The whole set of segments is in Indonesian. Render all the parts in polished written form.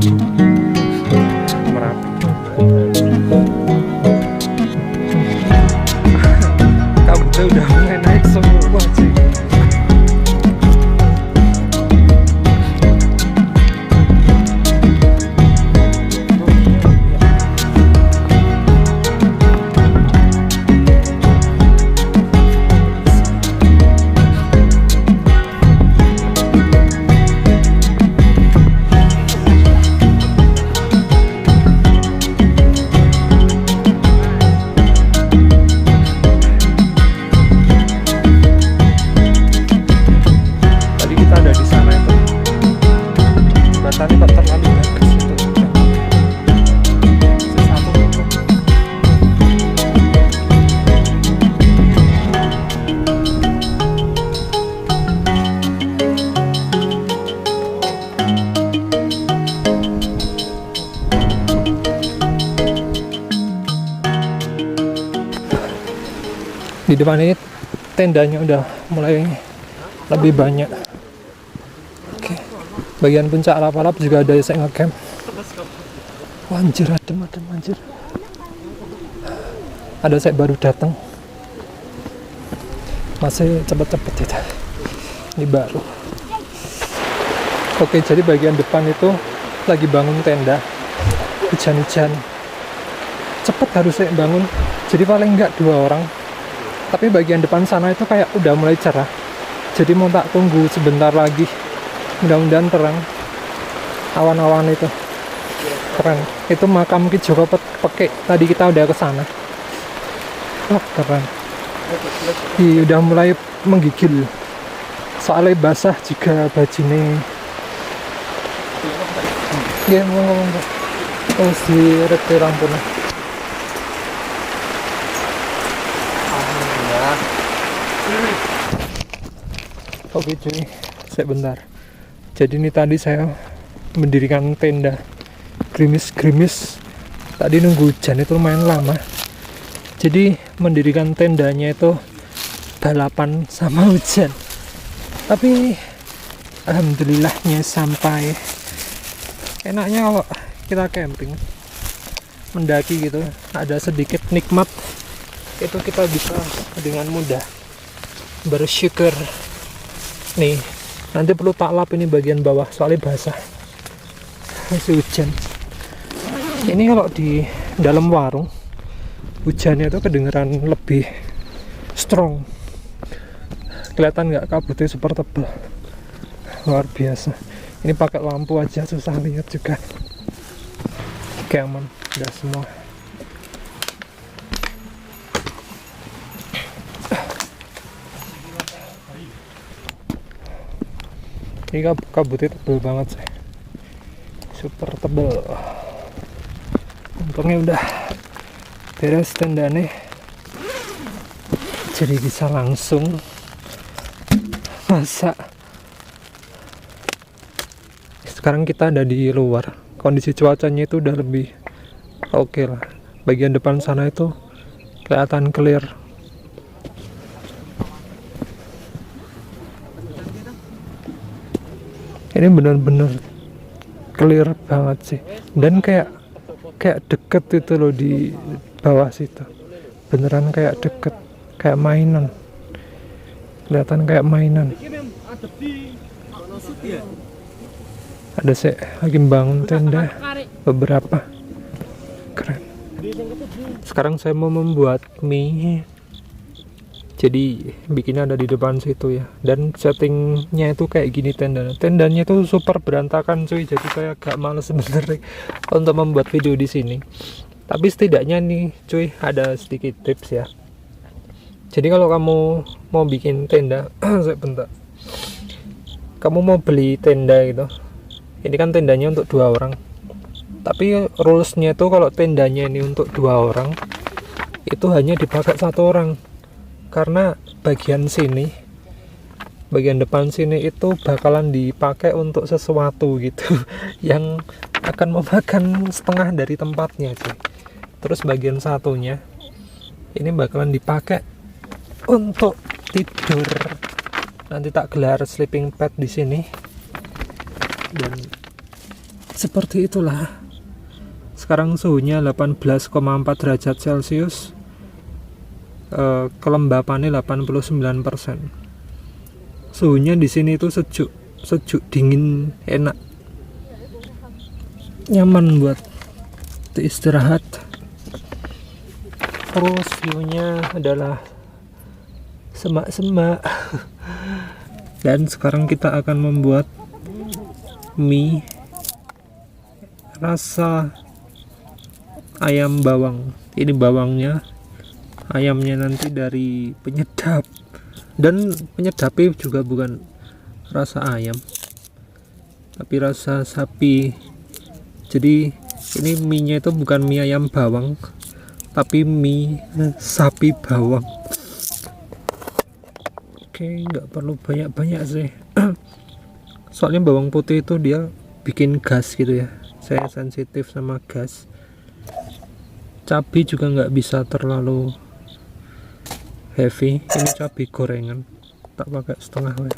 Merapi. Kabutnya udah mulai naik semua sih. Tadi kok terlalu bagus itu. Sesatu untuk di depan ini tendanya udah mulai lebih banyak. Bagian puncak lap-lap juga ada yang ngecamp. Wah, anjir, adem anjir. Ada saya baru datang. Masih cepet-cepet ya. Ini baru. Oke, jadi bagian depan itu lagi bangun tenda. Hujan-hujan. Cepet harus saya bangun. Jadi paling enggak 2 orang. Tapi bagian depan sana itu kayak udah mulai cerah. Jadi mau tak tunggu sebentar lagi. Mudah-mudahan terang. Awan-awan itu keren. Itu makam Ki Joko Pekek. Tadi kita udah ke sana. Oh, keren. Udah mulai menggigil. Soalnya basah juga bajine. Ya, ngomong. Oh, si rete rampuna. Oke cuy, sebentar. Jadi ini tadi saya mendirikan tenda gerimis. Tadi nunggu hujan itu lumayan lama. Jadi mendirikan tendanya itu balapan sama hujan. Tapi alhamdulillahnya sampai. Enaknya kalau kita camping, mendaki gitu, ada sedikit nikmat. Itu kita bisa dengan mudah bersyukur. Nih, nanti perlu tak lap ini bagian bawah soalnya basah. Masih hujan. Ini kalau di dalam warung hujannya itu kedengeran lebih strong. Kelihatan nggak kabutnya super tebal. Luar biasa. Ini pakai lampu aja susah lihat juga. Oke, aman. Udah semua. Ini kabutnya tebal banget sih. Super tebal. Untungnya udah beres tendanya. Jadi bisa langsung masak. Sekarang kita ada di luar. Kondisi cuacanya itu udah lebih oke lah. Bagian depan sana itu kelihatan clear. Ini benar-benar clear banget sih. Dan kayak deket itu loh di bawah situ. Beneran kayak deket, kayak mainan. Kelihatan kayak mainan. Ada sih lagi bangun tenda beberapa. Keren. Sekarang saya mau membuat mie. Jadi bikinnya ada di depan situ ya. Dan settingnya itu kayak gini tendanya itu super berantakan cuy. Jadi saya agak males sebenarnya untuk membuat video di sini. Tapi setidaknya nih cuy ada sedikit tips ya. Jadi kalau kamu mau bikin tenda, sebentar. Kamu mau beli tenda gitu. Ini kan tendanya untuk 2 orang. Tapi rulesnya itu kalau tendanya ini untuk 2 orang, itu hanya dipakai 1 orang. Karena bagian sini, bagian depan sini itu bakalan dipakai untuk sesuatu gitu yang akan memakan setengah dari tempatnya cuy. Terus bagian satunya ini bakalan dipakai untuk tidur. Nanti tak gelar sleeping pad di sini. Dan seperti itulah. Sekarang suhunya 18,4 derajat Celcius, kelembapannya 89%. Suhunya di sini itu sejuk dingin, enak, nyaman buat istirahat. Terus view-nya adalah semak-semak. Dan sekarang kita akan membuat mie rasa ayam bawang. Ini bawangnya, ayamnya nanti dari penyedap, dan penyedapnya juga bukan rasa ayam tapi rasa sapi. Jadi ini mie nya itu bukan mie ayam bawang tapi mie sapi bawang. Oke, nggak perlu banyak-banyak sih. Soalnya bawang putih itu dia bikin gas gitu ya, saya sensitif sama gas. Cabai juga nggak bisa terlalu heavy, ini cabai gorengan, tak pakai setengah ya.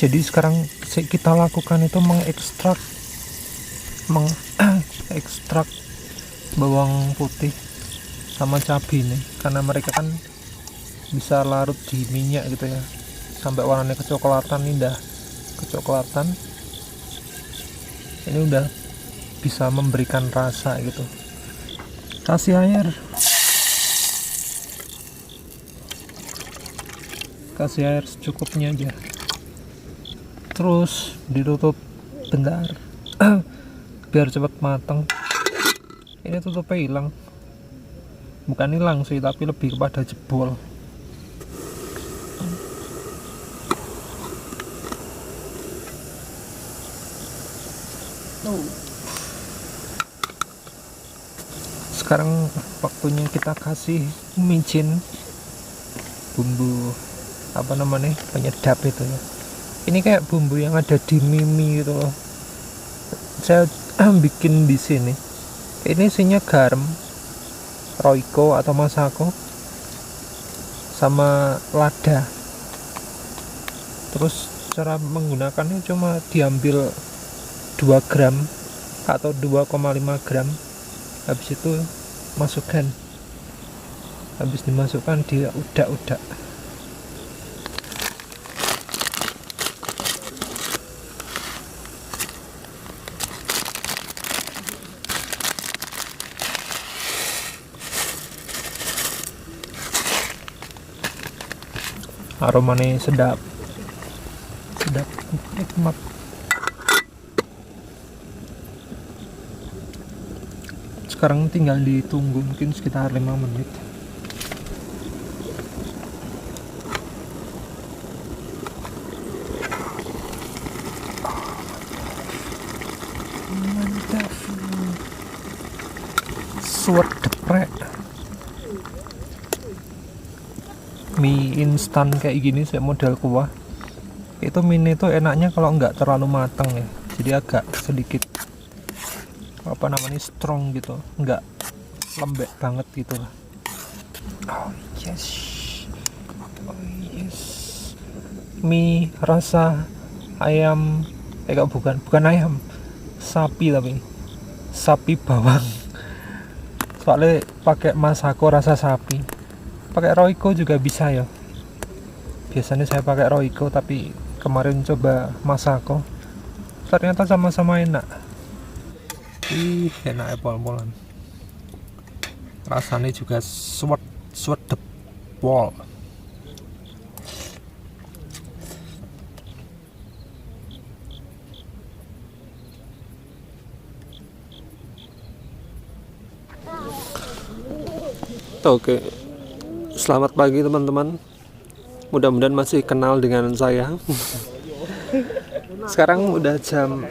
Jadi sekarang kita lakukan itu mengekstrak bawang putih sama cabai nih, karena mereka kan bisa larut di minyak gitu ya sampai warnanya kecoklatan. Ini udah kecoklatan, ini udah bisa memberikan rasa gitu. Kasih air secukupnya aja, terus ditutup bentar biar cepat matang. Ini tutupnya hilang, bukan hilang sih tapi lebih kepada jebol. Sekarang waktunya kita kasih micin, bumbu apa namanya, penyedap itu ya. Ini kayak bumbu yang ada di mie gitu loh. Saya bikin di sini. Ini isinya garam, Royco atau Masako, sama lada. Terus cara menggunakannya cuma diambil 2 gram atau 2,5 gram. Habis itu masukkan. Habis dimasukkan dia udak-udak. Aromanya sedap, nikmat. Sekarang tinggal ditunggu mungkin sekitar 5 menit. Mantap, suwet deprek. Mie instan kayak gini saya model kuah itu, mie itu enaknya kalau nggak terlalu matang ya, jadi agak sedikit apa namanya strong gitu, nggak lembek banget gitu lah. Oh yes, mie rasa ayam bukan ayam, sapi, tapi sapi bawang. Soalnya pakai Masako rasa sapi, pakai Royco juga bisa ya. Biasanya saya pakai Royco tapi kemarin coba Masako, ternyata sama-sama enak. Ih, enak pol-polan. Rasanya juga swedep pol. Oke, selamat pagi teman-teman. Mudah-mudahan masih kenal dengan saya. Sekarang udah jam,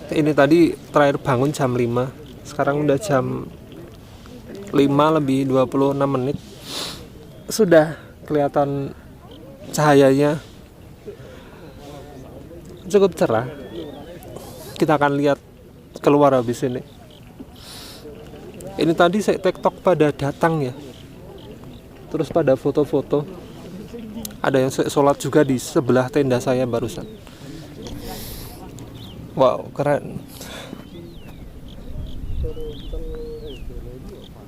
ini tadi terakhir bangun jam 5. Sekarang udah jam 5 lebih 26 menit. Sudah kelihatan cahayanya cukup cerah. Kita akan lihat keluar habis ini. Ini tadi saya TikTok pada datang ya, terus pada foto-foto. Ada yang sholat juga di sebelah tenda saya barusan. Wow, keren.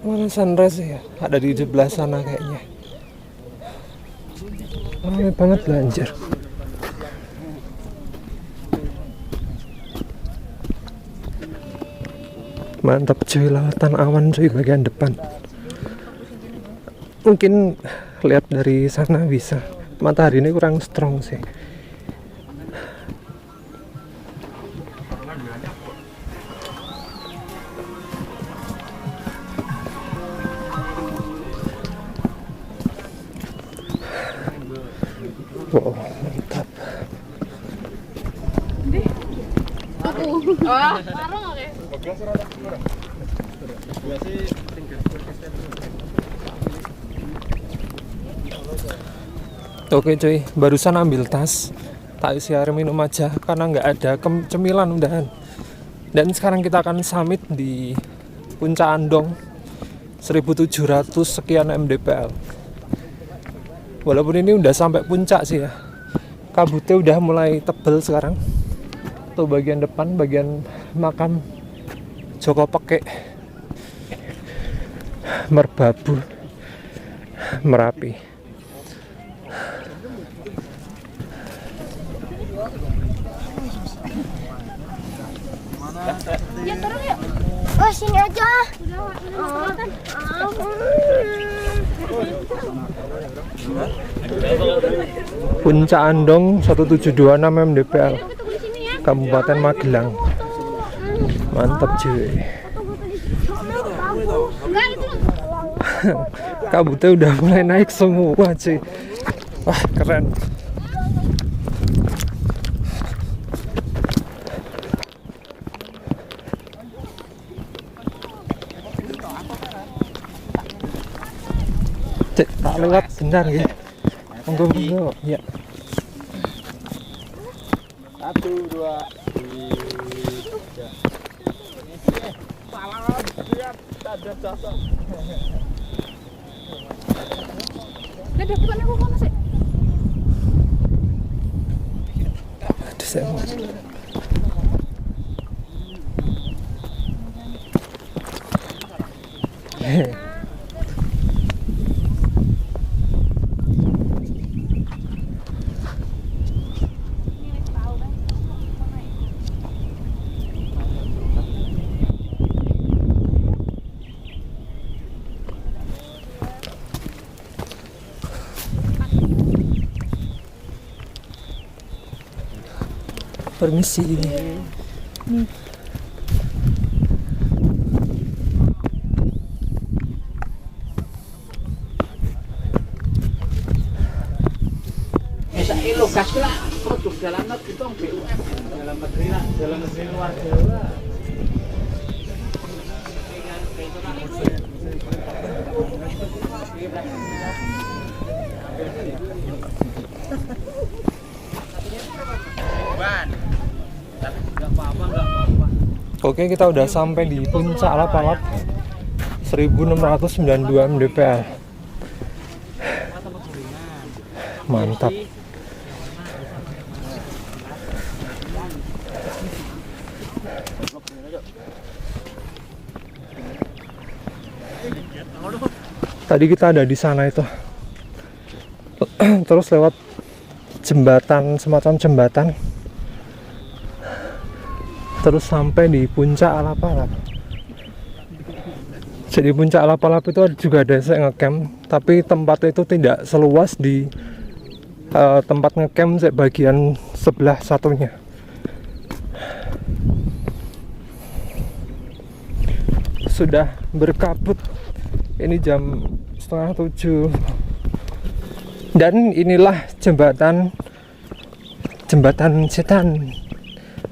Mana sunrise ya? Ada di sebelah sana kayaknya. Ramai banget banjir. Mantap cuy, lawatan awan cuy bagian depan. Mungkin lihat dari sana bisa. Matahari ini kurang strong sih. Wow, mantap. Oke cuy, barusan ambil tas, tak isi air minum aja karena nggak ada cemilan udahan. Dan sekarang kita akan summit di Puncak Andong 1700 sekian mdpl. Walaupun ini udah sampai puncak sih ya, kabutnya udah mulai tebel sekarang. Tuh bagian depan, bagian makam Joko Peke Merbabu Merapi. Ya turun yuk. Oh sini aja. Puncak Andong 1726 mdpl, Kabupaten Magelang. Mantap cuy. Kabutnya udah mulai naik semua cuy. Wah keren. Tak lewat benar ya. Monggo ya. 1, 2, 3. Salam siap ada jasa. Ada bukannya kok mana sih? Aduh saya mau. Permisi. Bisa ilogas lah produk dalam negeri itu BUM dalam negeri lah, dalam negeri luar Jawa. Oke, kita udah sampai di puncak Lapalap 1692 mdpl. Mantap. Tadi kita ada di sana itu. Terus lewat jembatan, semacam jembatan. terus sampai di puncak alap-alap. Jadi puncak alap-alap itu juga ada saya ngecamp, tapi tempatnya itu tidak seluas di tempat ngecamp bagian sebelah satunya. Sudah berkabut, ini jam 6:30, dan inilah jembatan setan.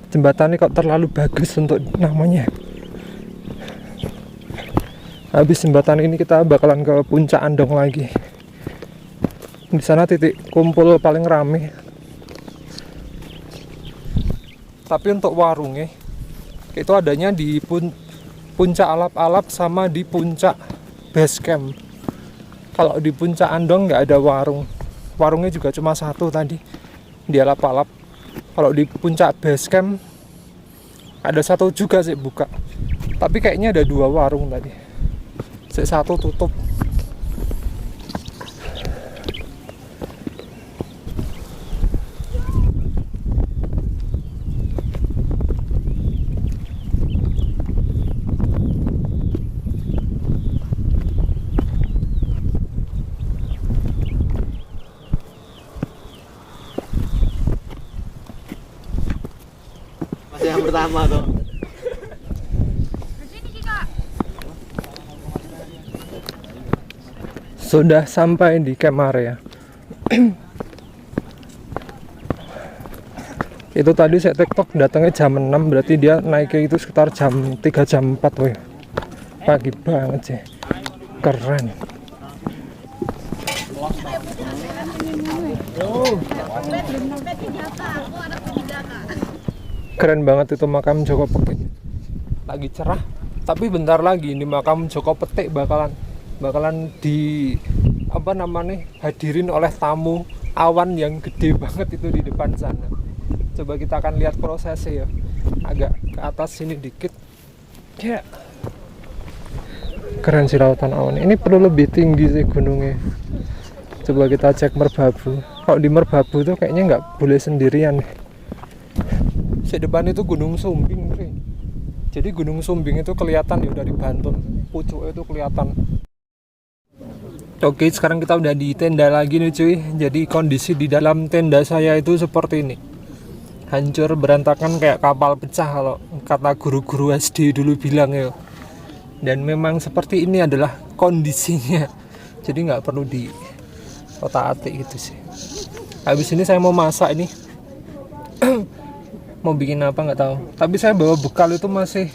Jembatan ini kok terlalu bagus untuk namanya. Habis jembatan ini kita bakalan ke puncak Andong lagi. Di sana titik kumpul paling rame. Tapi untuk warungnya itu adanya di puncak alap-alap sama di puncak base camp. Kalau di puncak Andong nggak ada warung. Warungnya juga cuma satu tadi di alap-alap. Kalau di puncak base camp ada satu juga sih buka. Tapi kayaknya ada 2 warung tadi. Satu tutup. Masih yang pertama tuh. Sudah sampai di camp area. Itu tadi saya TikTok datangnya jam 6, berarti dia naiknya itu sekitar jam 3 jam 4 woy. Pagi banget sih. Keren. Keren banget itu makam Joko Petik. Lagi cerah, tapi bentar lagi ini makam Joko Petik bakalan di hadirin oleh tamu awan yang gede banget itu di depan sana. Coba kita akan lihat prosesnya ya. Agak ke atas sini dikit. Ya. Keren sih lautan awan. Ini perlu lebih tinggi sih gunungnya. Coba kita cek Merbabu. Kalau di Merbabu tuh kayaknya nggak boleh sendirian. Di depan itu Gunung Sumbing, Bre. Jadi Gunung Sumbing itu kelihatan ya dari Banten. Pucuknya itu kelihatan. Oke, sekarang kita udah di tenda lagi nih cuy. Jadi kondisi di dalam tenda saya itu seperti ini. Hancur berantakan kayak kapal pecah kalau kata guru-guru SD dulu bilang ya. Dan memang seperti ini adalah kondisinya. Jadi nggak perlu di otak-atik gitu sih. Habis ini saya mau masak ini. Mau bikin apa nggak tahu. Tapi saya bawa bekal itu masih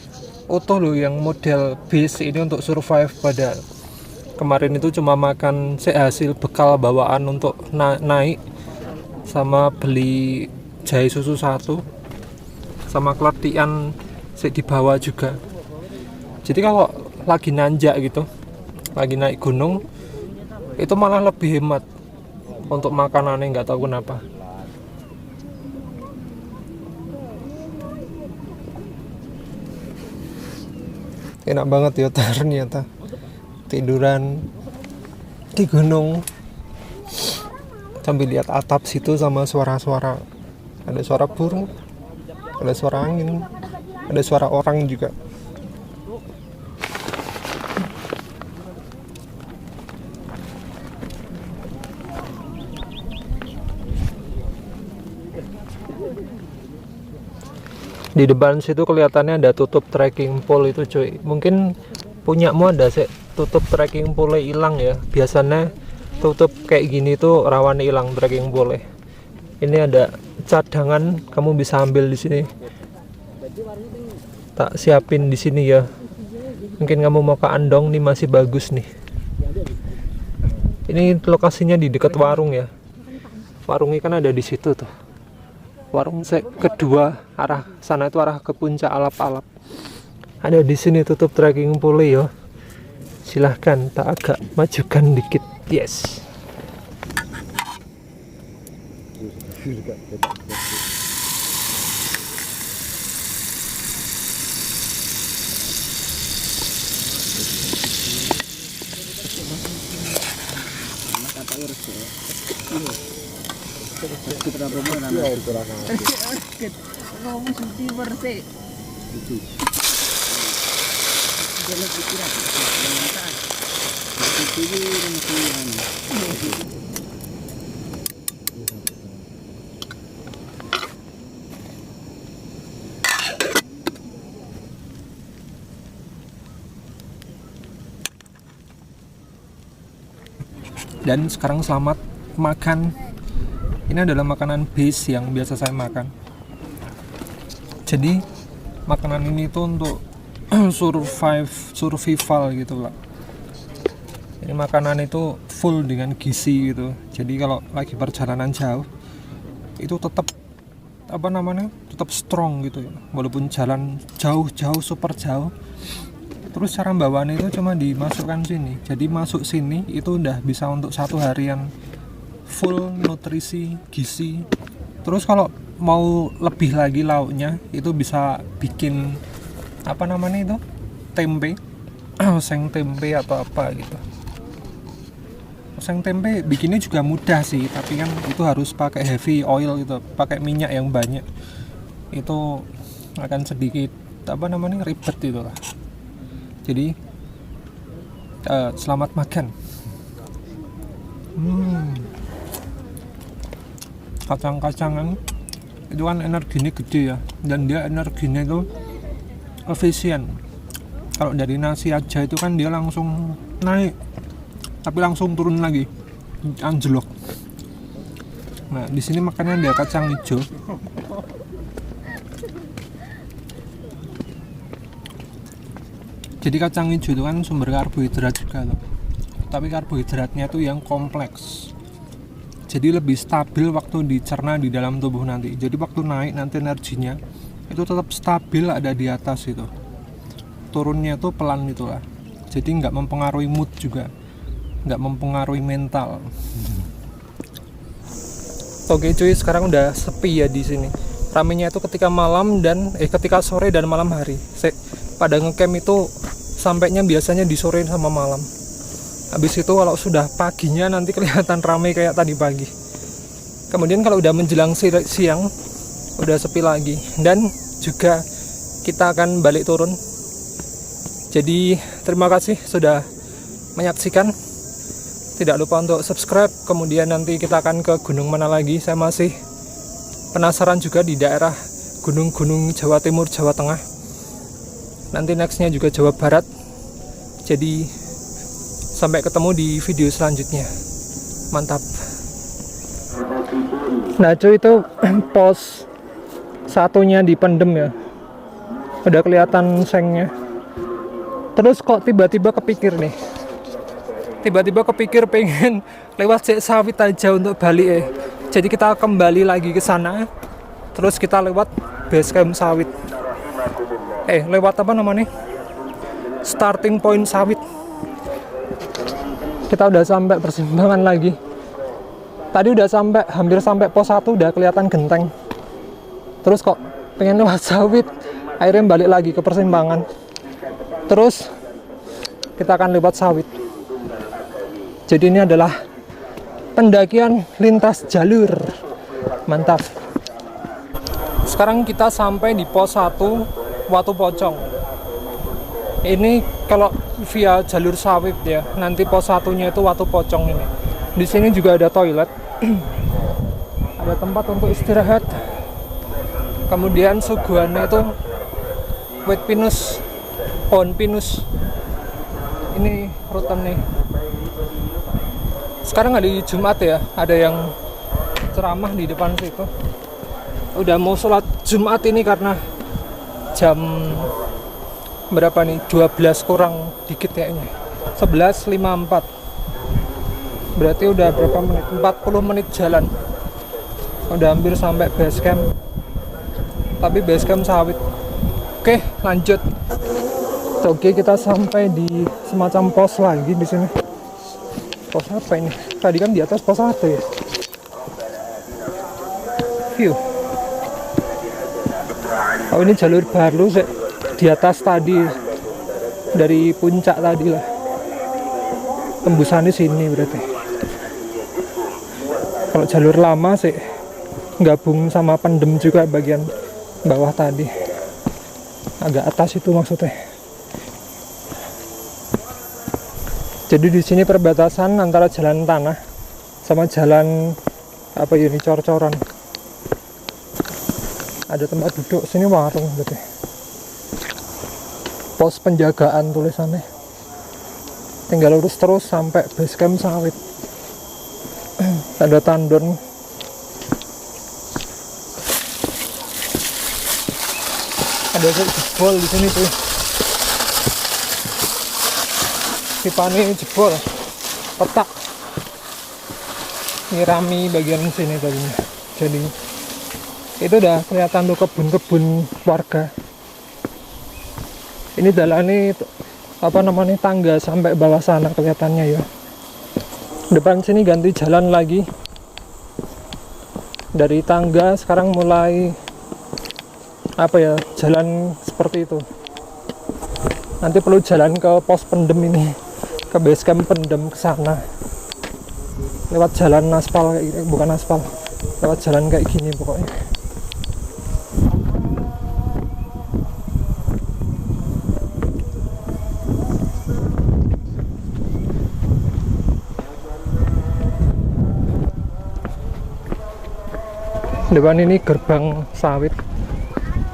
utuh loh, yang model base ini untuk survive. Pada kemarin itu cuma makan hasil bekal bawaan untuk naik, sama beli jahe susu 1, sama kelatian di bawah juga. Jadi kalau lagi nanjak gitu, lagi naik gunung, itu malah lebih hemat untuk makanannya, nggak tahu kenapa. Enak banget ya ternyata tiduran di gunung sambil lihat atap situ sama suara-suara. Ada suara burung, ada suara angin, ada suara orang juga. Di depan situ kelihatannya ada tutup trekking pole itu cuy. Mungkin punyamu ada sih tutup trekking pole hilang ya. Biasanya tutup kayak gini tuh rawan hilang trekking pole. Ini ada cadangan, kamu bisa ambil di sini. Tak siapin di sini ya. Mungkin kamu mau ke Andong nih, masih bagus nih. Ini lokasinya di dekat warung ya. Warungnya kan ada di situ tuh. Warung kedua arah sana itu arah ke puncak alap-alap. Ada di sini tutup trekking pole ya. Silahkan tak agak majukan dikit. Yes. Dan sekarang selamat makan. Ini adalah makanan base yang biasa saya makan. Jadi makanan ini tuh untuk survival gitu lah. Ini makanan itu full dengan gizi gitu. Jadi kalau lagi perjalanan jauh itu tetap tetap strong gitu ya. Walaupun jalan jauh super jauh. Terus cara bawaan itu cuma dimasukkan sini. Jadi masuk sini itu udah bisa untuk 1 harian full nutrisi, gizi. Terus kalau mau lebih lagi lauknya itu bisa bikin itu tempe, oseng tempe atau apa gitu. Oseng tempe bikinnya juga mudah sih, tapi kan itu harus pakai heavy oil gitu, pakai minyak yang banyak. Itu akan sedikit ribet gitu lah. Jadi selamat makan. Kacang-kacangan itu kan energinya gede ya, dan dia energinya itu efisien. Kalau dari nasi aja itu kan dia langsung naik, tapi langsung turun lagi, anjlok. Nah di sini makannya ada kacang hijau. Jadi kacang hijau itu kan sumber karbohidrat juga loh. Tapi karbohidratnya itu yang kompleks. Jadi lebih stabil waktu dicerna di dalam tubuh nanti. Jadi waktu naik nanti energinya itu tetap stabil ada di atas itu. Turunnya itu pelan itulah. Jadi nggak mempengaruhi mood juga, nggak mempengaruhi mental. Oke cuy, sekarang udah sepi ya di sini. Ramenya itu ketika ketika sore dan malam hari. Pada ngecamp itu sampainya biasanya di sore sama malam. Habis itu kalau sudah paginya nanti kelihatan ramai kayak tadi pagi. Kemudian kalau udah menjelang siang udah sepi lagi, dan juga kita akan balik turun. Jadi terima kasih sudah menyaksikan. Tidak lupa untuk subscribe. Kemudian nanti kita akan ke gunung mana lagi. Saya masih penasaran juga di daerah gunung-gunung Jawa Timur, Jawa Tengah. Nanti nextnya juga Jawa Barat. Jadi sampai ketemu di video selanjutnya. Mantap. Nah cuy, itu pos satunya dipendem ya, udah kelihatan sengnya. Terus kok tiba-tiba kepikir pengen lewat sawit aja untuk balik Jadi kita kembali lagi ke sana. Terus kita lewat base camp sawit. Lewat starting point sawit. Kita udah sampai persimpangan lagi. Tadi udah hampir sampai pos 1, udah kelihatan genteng. Terus kok pengen lewat sawit, akhirnya balik lagi ke persimpangan. Terus kita akan lewat sawit. Jadi ini adalah pendakian lintas jalur. Mantap. Sekarang kita sampai di pos 1 Watu Pocong. Ini kalau via jalur sawit ya, nanti pos 1-nya itu Watu Pocong ini. Di sini juga ada toilet. Ada tempat untuk istirahat. Kemudian suguhannya itu wit pinus, pohon pinus. Ini rutan nih. Sekarang hari Jumat ya, ada yang ceramah di depan situ. Udah mau sholat Jumat ini karena jam berapa nih? 12 kurang dikit kayaknya. 11.54. Berarti udah berapa menit? 40 menit jalan. Udah hampir sampai base camp. Tapi base camp sawit. Oke, lanjut. Oke, kita sampai di semacam pos lagi di sini. Pos apa ini? Tadi kan di atas pos 1 ya. View. Oh, ini jalur baru sih. Di atas tadi, dari puncak tadi lah. Tembusannya sini berarti. Kalau jalur lama sih gabung sama pendem juga bagian bawah tadi. agak atas itu maksudnya. Jadi di sini perbatasan antara jalan tanah sama jalan apa ini cor-coran. Ada tempat duduk, sini warung berarti. Pos penjagaan tulisannya. Tinggal lurus terus sampai base camp sawit. Ada tandon. Ada jebol di sini tuh. Pipane jebol. Petak. Nyirami bagian sini tadinya. Jadi itu udah kelihatan tuh kebun-kebun warga. Ini jalan ini apa namanya tangga sampai bawah sana kelihatannya ya. Depan sini ganti jalan lagi. Dari tangga sekarang mulai apa ya, jalan seperti itu. Nanti perlu jalan ke pos pendem ini, ke base camp pendem ke sana. Lewat jalan aspal kayak gini, bukan aspal. Lewat jalan kayak gini pokoknya. Depan ini gerbang sawit,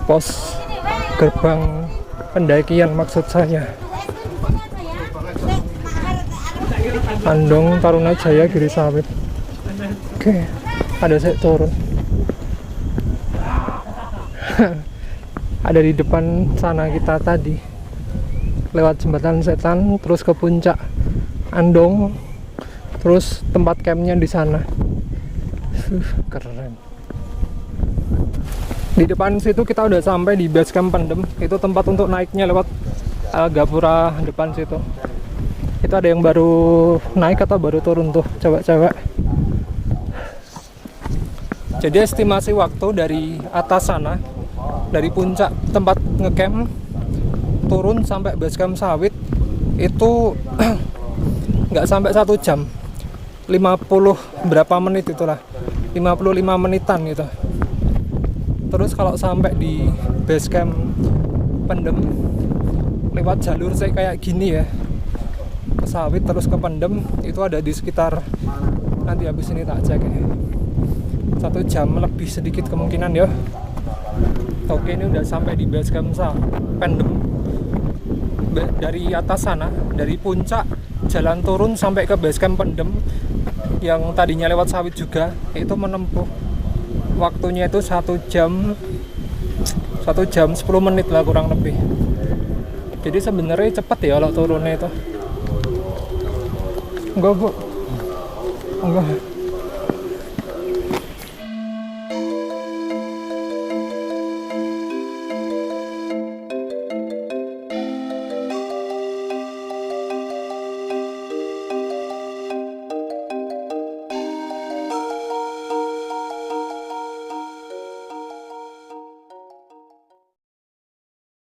pos gerbang pendakian maksud saya. Andong Tarunajaya Giri Sawit. Oke, ada saya turun. Ada di depan sana kita tadi. Lewat jembatan setan terus ke puncak Andong. Terus tempat campnya di sana. Keren. Di depan situ kita udah sampai di base camp pendem. Itu tempat untuk naiknya lewat gapura depan situ. Itu ada yang baru naik atau baru turun tuh cewek-cewek. Jadi estimasi waktu dari atas sana, dari puncak tempat ngecamp turun sampai base camp sawit itu nggak sampai 1 jam, 50 berapa menit itulah, 55 menitan gitu. Terus kalau sampai di base camp pendem lewat jalur saya kayak gini ya, ke sawit terus ke pendem, itu ada di sekitar, nanti habis ini tak cek ya, 1 jam lebih sedikit kemungkinan ya. Oke, ini udah sampai di base camp pendem. Dari atas sana, dari puncak jalan turun sampai ke base camp pendem yang tadinya lewat sawit juga, itu menempuh waktunya itu 1 jam 10 menit lah kurang lebih. Jadi sebenarnya cepet ya kalau turunnya itu. Enggak bu, enggak.